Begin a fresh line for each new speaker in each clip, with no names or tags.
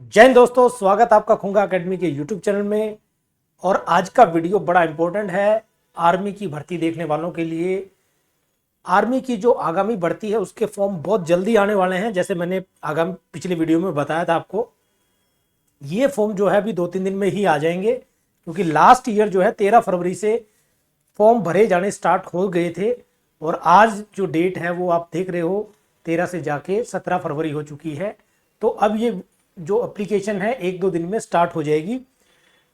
जय हिंद दोस्तों, स्वागत आपका खुंगा एकेडमी के यूट्यूब चैनल में। और आज का वीडियो बड़ा इंपॉर्टेंट है आर्मी की भर्ती देखने वालों के लिए। आर्मी की जो आगामी भर्ती है उसके फॉर्म बहुत जल्दी आने वाले हैं। जैसे मैंने आगामी पिछले वीडियो में बताया था आपको, ये फॉर्म जो है अभी 2-3 दिन में ही आ जाएंगे, क्योंकि लास्ट ईयर जो है 13 फरवरी से फॉर्म भरे जाने स्टार्ट हो गए थे। और आज जो डेट है वो आप देख रहे हो, 13 से जाके 17 फरवरी हो चुकी है। तो अब ये जो एप्लीकेशन है 1-2 दिन में स्टार्ट हो जाएगी।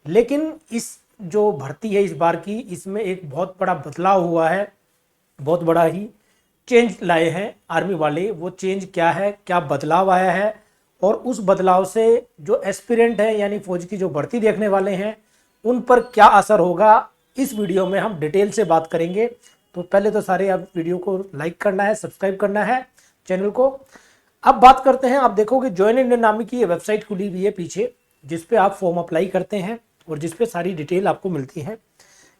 लेकिन इस जो भर्ती है इस बार की, इसमें एक बहुत बड़ा बदलाव हुआ है, बहुत बड़ा ही चेंज लाए हैं आर्मी वाले। वो चेंज क्या है, क्या बदलाव आया है, और उस बदलाव से जो एस्पिरेंट है यानी फौज की जो भर्ती देखने वाले हैं उन पर क्या असर होगा, इस वीडियो में हम डिटेल से बात करेंगे। तो पहले तो सारे आप वीडियो को लाइक करना है, सब्सक्राइब करना है चैनल को। अब बात करते हैं, आप देखोगे ज्वाइन इंडियन नाम की ये वेबसाइट खुली हुई है पीछे, जिसपे आप फॉर्म अप्लाई करते हैं और जिसपे सारी डिटेल आपको मिलती है।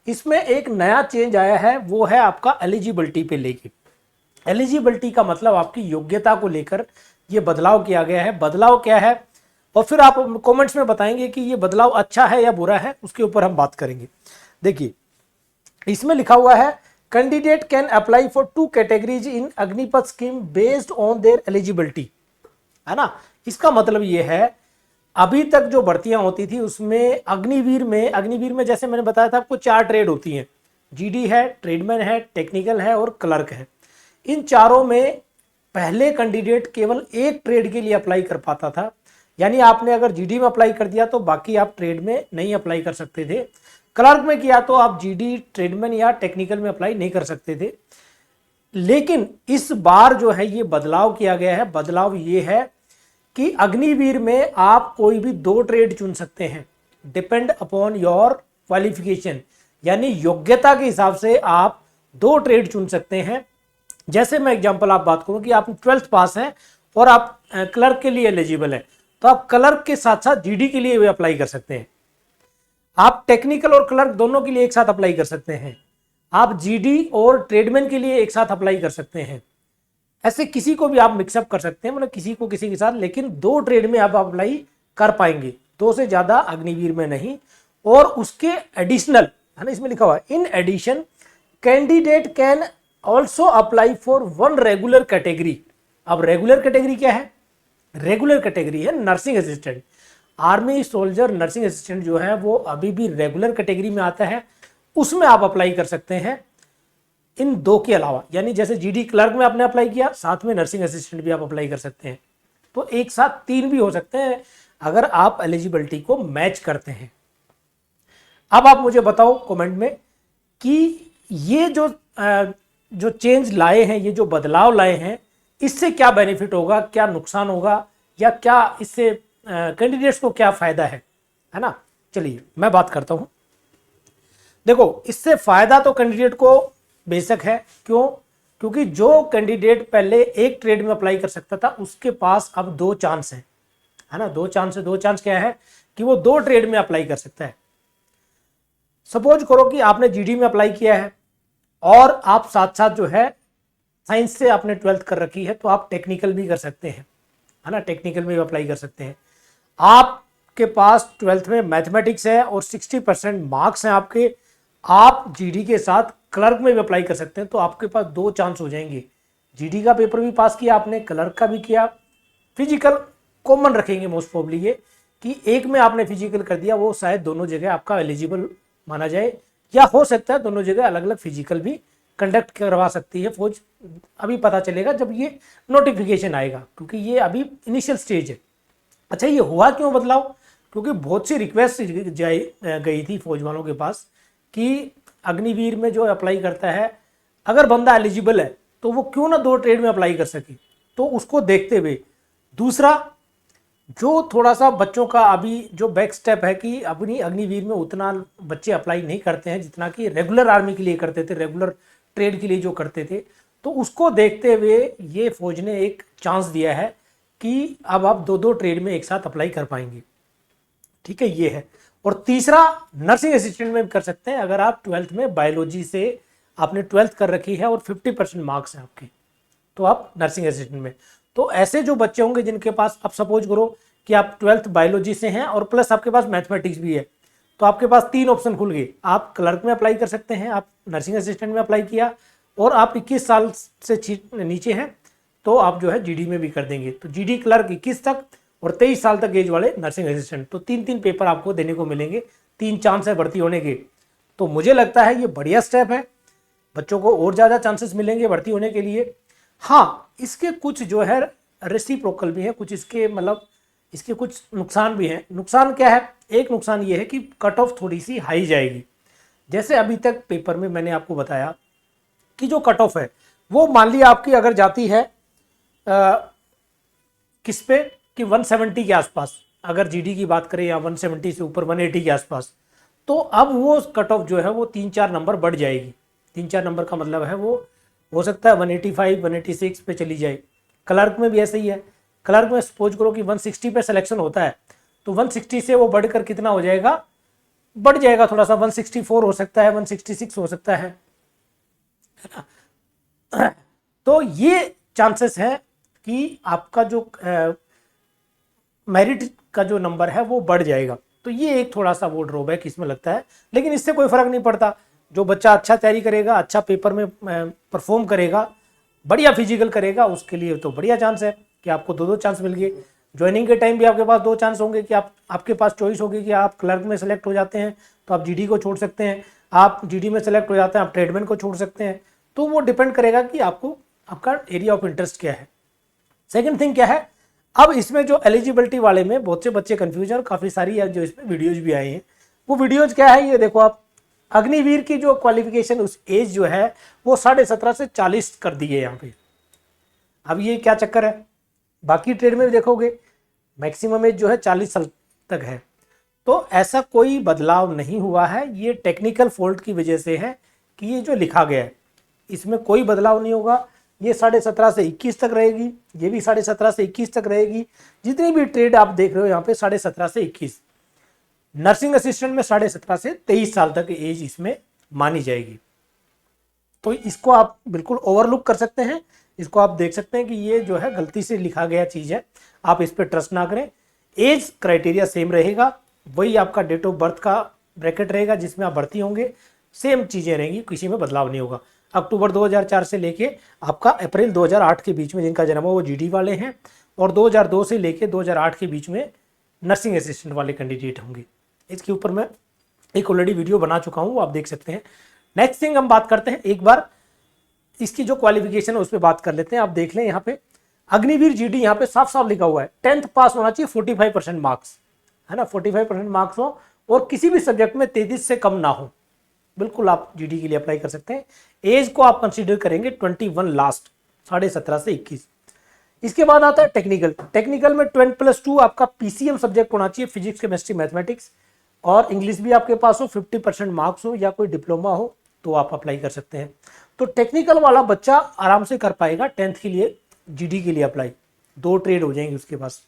इसमें एक नया चेंज आया है, वो है आपका एलिजिबिलिटी पे लेके। एलिजिबिलिटी का मतलब आपकी योग्यता को लेकर ये बदलाव किया गया है। बदलाव क्या है, और फिर आप कमेंट्स में बताएंगे कि ये बदलाव अच्छा है या बुरा है, उसके ऊपर हम बात करेंगे। देखिए, इसमें लिखा हुआ है candidate can apply for 2 categories in Agnipath scheme based on their eligibility, है ना। इसका मतलब ये है, अभी तक जो भर्तियां होती थी उसमें अग्निवीर में जैसे मैंने बताया था आपको 4 ट्रेड होती हैं। जीडी है, ट्रेडमैन है, टेक्निकल है और क्लर्क है। इन चारों में पहले कैंडिडेट केवल एक ट्रेड के लिए अप्लाई कर पाता था। यानी आपने अगर जीडी में अप्लाई कर दिया तो बाकी आप ट्रेड में नहीं अप्लाई कर सकते थे। क्लर्क में किया तो आप जीडी, ट्रेडमैन या टेक्निकल में अप्लाई नहीं कर सकते थे। लेकिन इस बार जो है ये बदलाव किया गया है। बदलाव ये है कि अग्निवीर में आप कोई भी 2 ट्रेड चुन सकते हैं, डिपेंड अपॉन योर क्वालिफिकेशन, यानी योग्यता के हिसाब से आप 2 ट्रेड चुन सकते हैं। जैसे मैं एग्जांपल आप बात करूं कि आप 12th पास हैं और आप क्लर्क के लिए एलिजिबल है, तो आप क्लर्क के साथ साथ जीडी के लिए भी अप्लाई कर सकते हैं। आप टेक्निकल और क्लर्क दोनों के लिए एक साथ अप्लाई कर सकते हैं। आप जीडी और ट्रेडमैन के लिए एक साथ अप्लाई कर सकते हैं। ऐसे किसी को भी आप मिक्सअप कर सकते हैं, मतलब किसी को किसी के साथ, लेकिन 2 ट्रेड में आप अप्लाई कर पाएंगे, 2 से ज्यादा अग्निवीर में नहीं। और उसके एडिशनल है ना, इसमें लिखा हुआ है in addition candidate can also apply for 1 regular category. अब रेगुलर कैटेगरी क्या है? रेगुलर कैटेगरी है nursing assistant. Army soldier nursing assistant जो है वो अभी भी रेगुलर कैटेगरी में आता है, उसमें आप अप्लाई कर सकते हैं इन 2 के अलावा। यानी जैसे जीडी क्लर्क में आपने अप्लाई किया, साथ में नर्सिंग असिस्टेंट भी आप अप्लाई कर सकते हैं। तो एक साथ 3 भी हो सकते हैं अगर आप एलिजिबिलिटी को मैच करते हैं। अब आप मुझे बताओ कमेंट में कि ये जो चेंज लाए हैं, ये जो बदलाव लाए हैं, इससे क्या बेनिफिट होगा, क्या नुकसान होगा, या क्या इससे कैंडिडेट्स को क्या फायदा है ना। चलिए मैं बात करता हूं। देखो, इससे फायदा तो कैंडिडेट को बेशक है। क्यों? क्योंकि जो कैंडिडेट पहले एक ट्रेड में अप्लाई कर सकता था, उसके पास अब 2 चांस है ना। 2 चांस है। 2 चांस क्या है कि वो 2 ट्रेड में अप्लाई कर सकता है। सपोज करो कि आपने जीडी में अप्लाई किया है और आप साथ साथ जो है साइंस से आपने 12th कर रखी है, तो आप टेक्निकल भी कर सकते हैं, है ना। टेक्निकल में भी अप्लाई कर सकते हैं। आपके पास 12th में मैथमेटिक्स है और 60% मार्क्स हैं आपके, आप जीडी के साथ क्लर्क में भी अप्लाई कर सकते हैं। तो आपके पास 2 चांस हो जाएंगे। जीडी का पेपर भी पास किया आपने, क्लर्क का भी किया। फिजिकल कॉमन रखेंगे मोस्ट प्रोबेबली ये कि एक में आपने फिजिकल कर दिया, वो शायद दोनों जगह आपका एलिजिबल माना जाए, या हो सकता है दोनों जगह अलग अलग फिजिकल भी कंडक्ट करवा सकती है फौज। अभी पता चलेगा जब ये नोटिफिकेशन आएगा, क्योंकि ये अभी इनिशियल स्टेज है। अच्छा, ये हुआ क्यों बदलाव? क्योंकि बहुत सी रिक्वेस्ट गई थी फौज वालों के पास कि अग्निवीर में जो अप्लाई करता है, अगर बंदा एलिजिबल है तो वो क्यों ना 2 ट्रेड में अप्लाई कर सके। तो उसको देखते हुए, दूसरा जो थोड़ा सा बच्चों का अभी जो बैक स्टेप है कि अपनी अग्निवीर में उतना बच्चे अप्लाई नहीं करते हैं जितना कि रेगुलर आर्मी के लिए करते थे, रेगुलर ट्रेड के लिए जो करते थे। तो उसको देखते हुए ये फौज ने एक चांस दिया है कि अब आप 2-2 ट्रेड में एक साथ अप्लाई कर पाएंगे। ठीक है, ये है। और तीसरा, नर्सिंग असिस्टेंट में भी कर सकते हैं अगर आप 12th में बायोलॉजी से आपने 12th कर रखी है और 50% मार्क्स हैं आपके, तो आप नर्सिंग असिस्टेंट में। तो ऐसे जो बच्चे होंगे जिनके पास, अब सपोज करो कि आप 12th बायोलॉजी से हैं और प्लस आपके पास मैथमेटिक्स भी है, तो आपके पास 3 ऑप्शन खुल गए। आप क्लर्क में अप्लाई कर सकते हैं, आप नर्सिंग असिस्टेंट में अप्लाई किया, और आप 21 साल से नीचे हैं तो आप जो है जीडी में भी कर देंगे। तो जीडी क्लर्क 21 तक और 23 साल तक एज वाले नर्सिंग असिस्टेंट, तो 3 पेपर आपको देने को मिलेंगे, 3 चांस है भर्ती होने के। तो मुझे लगता है ये बढ़िया स्टेप है, बच्चों को और ज़्यादा चांसेस मिलेंगे भर्ती होने के लिए। हाँ, इसके कुछ जो है रेसिप्रोकल भी है, कुछ इसके मतलब इसके कुछ नुकसान भी हैं। नुकसान क्या है? एक नुकसान ये है कि कट ऑफ थोड़ी सी हाई जाएगी। जैसे अभी तक पेपर में मैंने आपको बताया कि जो कट ऑफ है वो मान लिया आपकी अगर जाती है किस पे कि 170 के आसपास, अगर जीडी की बात करें या 170 से ऊपर 180 के आसपास, तो अब वो कट ऑफ जो है वो 3-4 नंबर बढ़ जाएगी। 3-4 नंबर का मतलब है वो हो सकता है 185 186 पे चली जाए। क्लर्क में भी ऐसा ही है। क्लर्क में सपोज करो कि 160 पे सिलेक्शन होता है, तो 160 से वो बढ़कर कितना हो जाएगा, बढ़ जाएगा थोड़ा सा, 164 हो सकता है, 166 हो सकता है ना। तो ये चांसेस है कि आपका जो मेरिट का जो नंबर है वो बढ़ जाएगा। तो ये एक थोड़ा सा वो ड्रॉबैक इसमें लगता है, लेकिन इससे कोई फर्क नहीं पड़ता। जो बच्चा अच्छा तैयारी करेगा, अच्छा पेपर में परफॉर्म करेगा, बढ़िया फिजिकल करेगा, उसके लिए तो बढ़िया चांस है कि आपको 2-2 चांस मिल गए। ज्वाइनिंग के टाइम भी आपके पास 2 चांस होंगे कि आपके पास चॉइस होगी कि आप क्लर्क में सेलेक्ट हो जाते हैं तो आप जीडी को छोड़ सकते हैं, आप जीडी में सेलेक्ट हो जाते हैं आप ट्रेडमैन को छोड़ सकते हैं। तो वो डिपेंड करेगा कि आपको आपका एरिया ऑफ इंटरेस्ट क्या है। सेकंड थिंग क्या है, अब इसमें जो एलिजिबिलिटी वाले में बहुत से बच्चे कंफ्यूज हैं और काफ़ी सारी जो इसमें वीडियोज भी आए हैं। वो वीडियोज क्या है, ये देखो आप, अग्निवीर की जो क्वालिफिकेशन उस एज जो है वो 17.5 से 40 कर दी है यहाँ पे। अब ये क्या चक्कर है, बाकी ट्रेड में भी देखोगे मैक्सिमम एज जो है 40 साल तक है। तो ऐसा कोई बदलाव नहीं हुआ है, ये टेक्निकल फॉल्ट की वजह से है कि ये जो लिखा गया है इसमें कोई बदलाव नहीं होगा। ये 17.5 से 21 तक रहेगी, ये भी 17.5 से 21 तक रहेगी। जितनी भी ट्रेड आप देख रहे हो यहाँ पे 17.5 से 21, नर्सिंग असिस्टेंट में 17.5 से 23 साल तक एज इसमें मानी जाएगी। तो इसको आप बिल्कुल ओवरलुक कर सकते हैं, इसको आप देख सकते हैं कि ये जो है गलती से लिखा गया चीज़ है, आप इस पर ट्रस्ट ना करें। एज क्राइटेरिया सेम रहेगा, वही आपका डेट ऑफ बर्थ का ब्रैकेट रहेगा जिसमें आप भर्ती होंगे, सेम चीज़ें रहेंगी, किसी में बदलाव नहीं होगा। अक्टूबर 2004 से लेके आपका अप्रैल 2008 के बीच में जिनका जन्म हो वो जीडी वाले हैं, और 2002 से लेके 2008 के बीच में नर्सिंग असिस्टेंट वाले कैंडिडेट होंगे। इसके ऊपर मैं एक ऑलरेडी वीडियो बना चुका हूँ, आप देख सकते हैं। नेक्स्ट थिंग हम बात करते हैं, एक बार इसकी जो क्वालिफिकेशन है उस पर बात कर लेते हैं। आप देख लें यहाँ पे अग्निवीर जीडी यहाँ पे साफ साफ लिखा हुआ है 10th पास होना चाहिए, 45% मार्क्स है ना, 45% मार्क्स हो और किसी भी सब्जेक्ट में 33 से कम ना हो, बिल्कुल आप जीडी के लिए अप्लाई कर सकते हैं। एज को आप कंसीडर करेंगे 21 लास्ट, 17.5 से 21। इसके बाद आता है टेक्निकल। टेक्निकल में 12+2 आपका पीसीएम सब्जेक्ट होना चाहिए, फिजिक्स केमिस्ट्री मैथमेटिक्स, और इंग्लिश भी आपके पास हो, 50% मार्क्स हो या कोई डिप्लोमा हो तो आप अप्लाई कर सकते हैं। तो टेक्निकल वाला बच्चा आराम से कर पाएगा 10th के लिए जीडी के लिए अप्लाई, 2 ट्रेड हो जाएंगे उसके पास।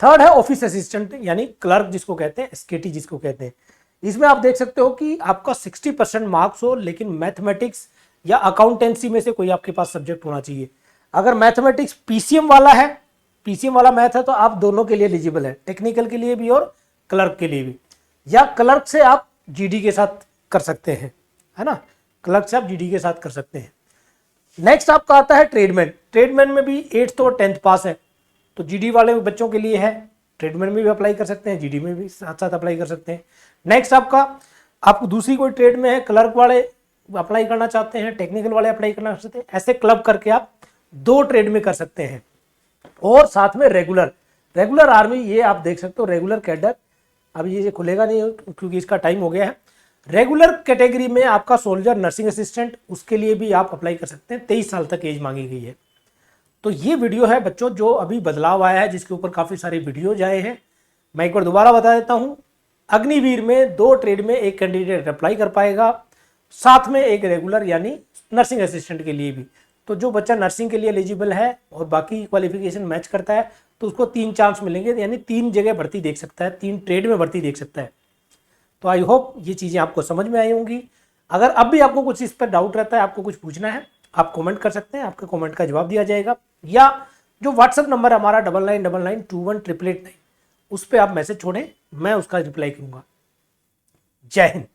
थर्ड है ऑफिस असिस्टेंट यानी क्लर्क जिसको कहते हैं, एसकेटी जिसको कहते हैं। इसमें आप देख सकते हो कि आपका 60% मार्क्स हो, लेकिन मैथमेटिक्स या अकाउंटेंसी में से कोई आपके पास सब्जेक्ट होना चाहिए। अगर मैथमेटिक्स पीसीएम वाला है, पीसीएम वाला मैथ है, तो आप दोनों के लिए एलिजिबल है, टेक्निकल के लिए भी और क्लर्क के लिए भी, या क्लर्क से आप जीडी के साथ कर सकते हैं, है ना, क्लर्क से आप जीडी के साथ कर सकते हैं। नेक्स्ट आपका आता है ट्रेडमैन। ट्रेडमैन में भी 8th और 10th पास है, तो जीडी वाले बच्चों के लिए है, ट्रेडमैन में भी अप्लाई कर सकते हैं, जीडी में भी साथ साथ अप्लाई कर सकते हैं। नेक्स्ट आपको दूसरी कोई ट्रेड में है, क्लर्क वाले अप्लाई करना चाहते हैं, टेक्निकल वाले अप्लाई करना चाहते हैं, ऐसे क्लब करके आप 2 ट्रेड में कर सकते हैं। और साथ में रेगुलर आर्मी, ये आप देख सकते हो रेगुलर कैडर, अभी ये खुलेगा नहीं क्योंकि इसका टाइम हो गया है। रेगुलर कैटेगरी में आपका सोल्जर, नर्सिंग असिस्टेंट, उसके लिए भी आप अप्लाई कर सकते हैं, 23 साल तक एज मांगी गई है। तो ये वीडियो है बच्चों जो अभी बदलाव आया है, जिसके ऊपर काफ़ी सारे वीडियोज आए हैं। मैं एक बार दोबारा बता देता हूँ, अग्निवीर में 2 ट्रेड में एक कैंडिडेट अप्लाई कर पाएगा, साथ में एक रेगुलर यानी नर्सिंग असिस्टेंट के लिए भी। तो जो बच्चा नर्सिंग के लिए एलिजिबल है और बाकी क्वालिफिकेशन मैच करता है तो उसको 3 चांस मिलेंगे, यानी 3 जगह भर्ती देख सकता है, 3 ट्रेड में भर्ती देख सकता है। तो आई होप ये चीज़ें आपको समझ में आई होंगी। अगर अब भी आपको कुछ इस पर डाउट रहता है, आपको कुछ पूछना है, आप कमेंट कर सकते हैं, आपके कमेंट का जवाब दिया जाएगा, या जो व्हाट्सएप नंबर है हमारा 9999218889, उस पर आप मैसेज छोड़ें, मैं उसका रिप्लाई करूंगा। जय हिंद।